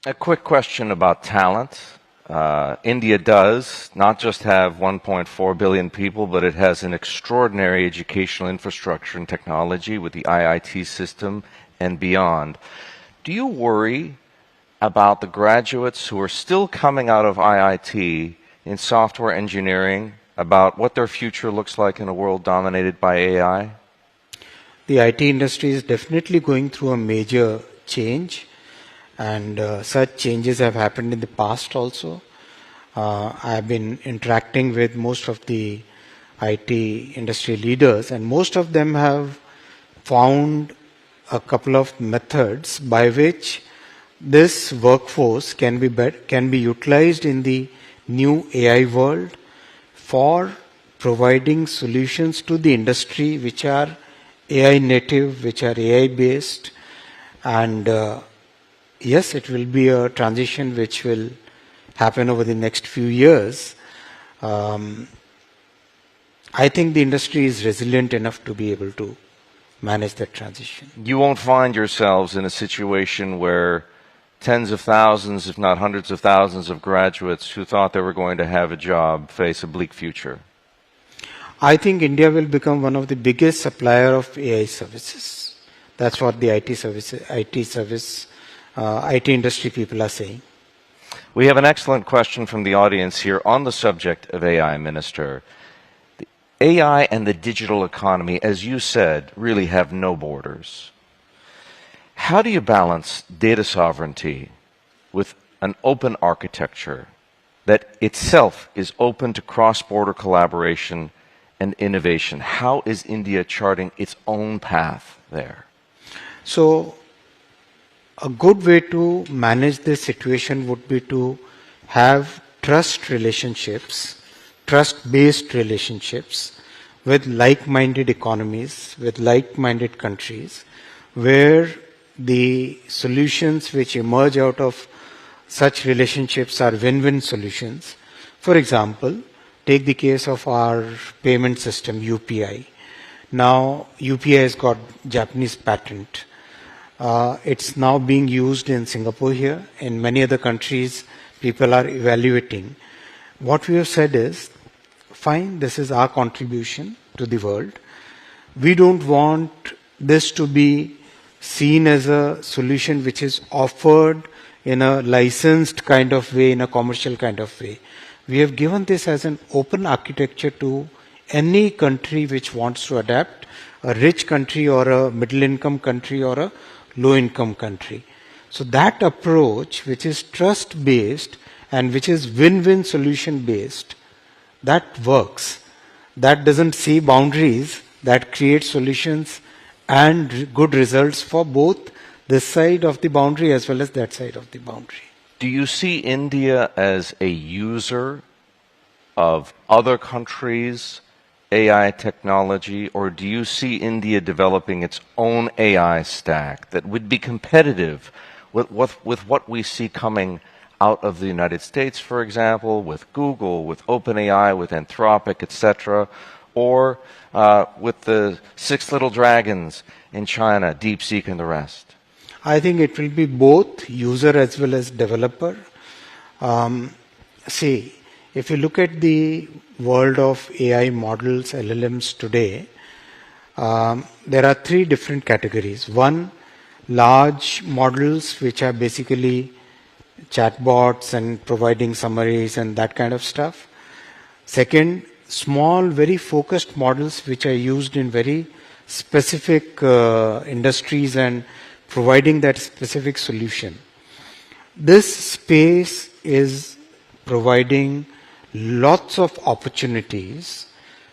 A quick question about talent. India does not just have 1.4 billion people, but it has an extraordinary educational infrastructure and technology with the IIT system and beyond. Do you worry about the graduates who are still coming out of IIT in software engineering about what their future looks like in a world dominated by AI? The IT industry is definitely going through a major change, and such changes have happened in the past also. I've been interacting with most of the IT industry leaders, and most of them have found a couple of methods by which this workforce can be utilized in the new AI world for providing solutions to the industry which are AI native, which are AI based, and yes, it will be a transition which will happen over the next few years. I think the industry is resilient enough to be able to manage that transition. You won't find yourselves in a situation where tens of thousands, if not hundreds of thousands of graduates who thought they were going to have a job face a bleak future. I think India will become one of the biggest supplier of AI services. That's what the IT industry people are saying. We have an excellent question from the audience here on the subject of AI, Minister. The AI and the digital economy, as you said, really have no borders. How do you balance data sovereignty with an open architecture that itself is open to cross-border collaboration and innovation? How is India charting its own path there? So, a good way to manage this situation would be to have trust-based relationships with like-minded economies, with like-minded countries, where the solutions which emerge out of such relationships are win-win solutions. For example, take the case of our payment system, UPI. Now, UPI has got Japanese patent. It's now being used in Singapore here. In many other countries, people are evaluating. What we have said is, fine, this is our contribution to the world. We don't want this to be seen as a solution which is offered in a licensed kind of way, in a commercial kind of way. We have given this as an open architecture to any country which wants to adapt, a rich country or a middle income country or a low income country. So that approach, which is trust based and which is win-win solution based, that works. That doesn't see boundaries, that creates solutions and good results for both this side of the boundary as well as that side of the boundary. Do you see India as a user of other countries' AI technology, or do you see India developing its own AI stack that would be competitive with what we see coming out of the United States, for example, with Google, with OpenAI, with Anthropic, etc., or with the six little dragons in China, DeepSeek and the rest? I think it will be both user as well as developer. See, if you look at the world of AI models, LLMs today, there are three different categories. One, large models, which are basically chatbots and providing summaries and that kind of stuff. Second, small, very focused models, which are used in very specific industries and providing that specific solution. This space is providing lots of opportunities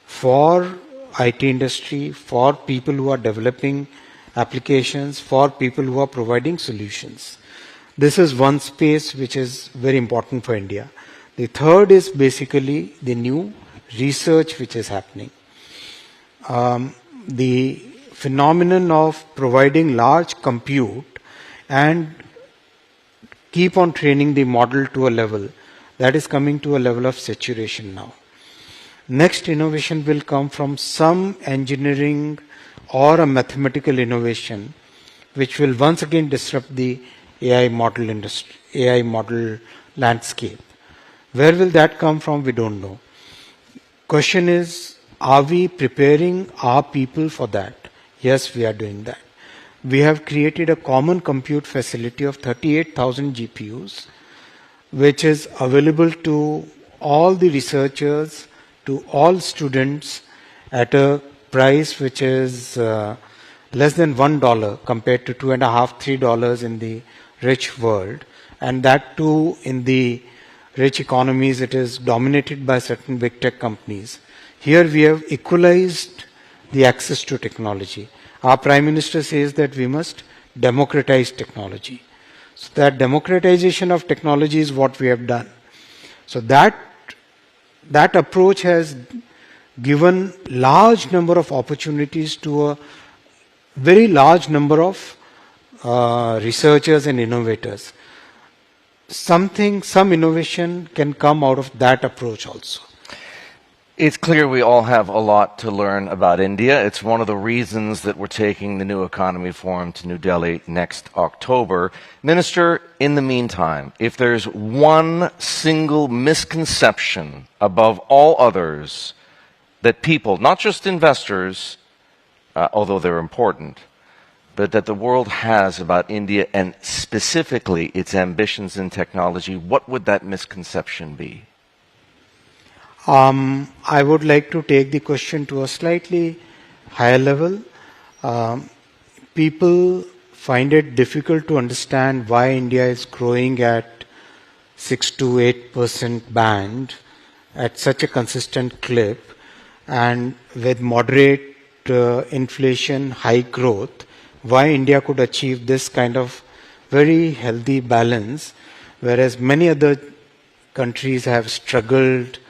for IT industry, for people who are developing applications, for people who are providing solutions. This is one space which is very important for India. The third is basically the new research which is happening. The phenomenon of providing large compute and keep on training the model to a level that is coming to a level of saturation now. Next innovation will come from some engineering or a mathematical innovation which will once again disrupt the AI model industry, AI model landscape. Where will that come from? We don't know. Question is, are we preparing our people for that? Yes, we are doing that. We have created a common compute facility of 38,000 GPUs, which is available to all the researchers, to all students at a price which is less than $1 compared to $2.5, $3 in the rich world. And that too in the rich economies, it is dominated by certain big tech companies. Here we have equalized the access to technology. Our Prime Minister says that we must democratize technology. So that democratization of technology is what we have done. So that approach has given large number of opportunities to a very large number of researchers and innovators. Some innovation can come out of that approach also. It's clear we all have a lot to learn about India. It's one of the reasons that we're taking the New Economy Forum to New Delhi next October. Minister, in the meantime, if there's one single misconception above all others that people, not just investors, although they're important, but that the world has about India and specifically its ambitions in technology, what would that misconception be? I would like to take the question to a slightly higher level. People find it difficult to understand why India is growing at 6 to 8% band at such a consistent clip, and with moderate inflation, high growth, why India could achieve this kind of very healthy balance, whereas many other countries have struggled,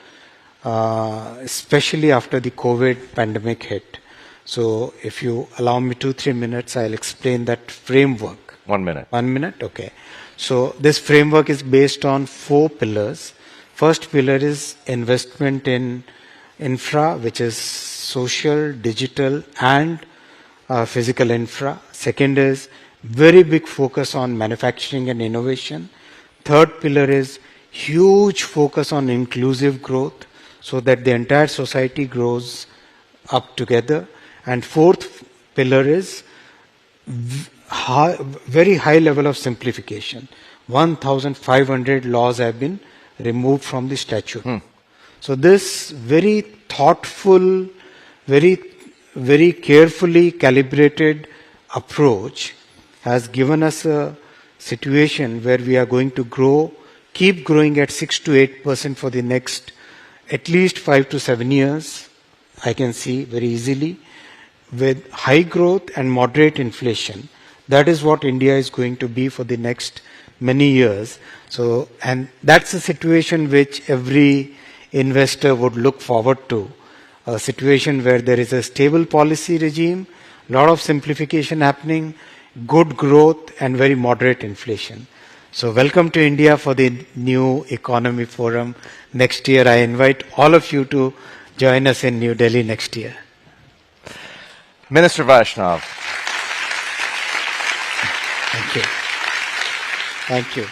especially after the COVID pandemic hit. So if you allow me 2-3 minutes, I'll explain that framework. 1 minute. 1 minute? Okay. So this framework is based on 4 pillars. First pillar is investment in infra, which is social, digital, and physical infra. Second is very big focus on manufacturing and innovation. Third pillar is huge focus on inclusive growth, so that the entire society grows up together. And fourth pillar is very high level of simplification. 1,500 laws have been removed from the statute. So this very thoughtful, very carefully calibrated approach has given us a situation where we are going to keep growing at 6 to 8% for the next at least 5 to 7 years, I can see very easily, with high growth and moderate inflation. That is what India is going to be for the next many years. So, and that's a situation which every investor would look forward to. A situation where there is a stable policy regime, lot of simplification happening, good growth and very moderate inflation. So welcome to India for the New Economy Forum next year. I invite all of you to join us in New Delhi next year. Minister Vaishnav. Thank you. Thank you.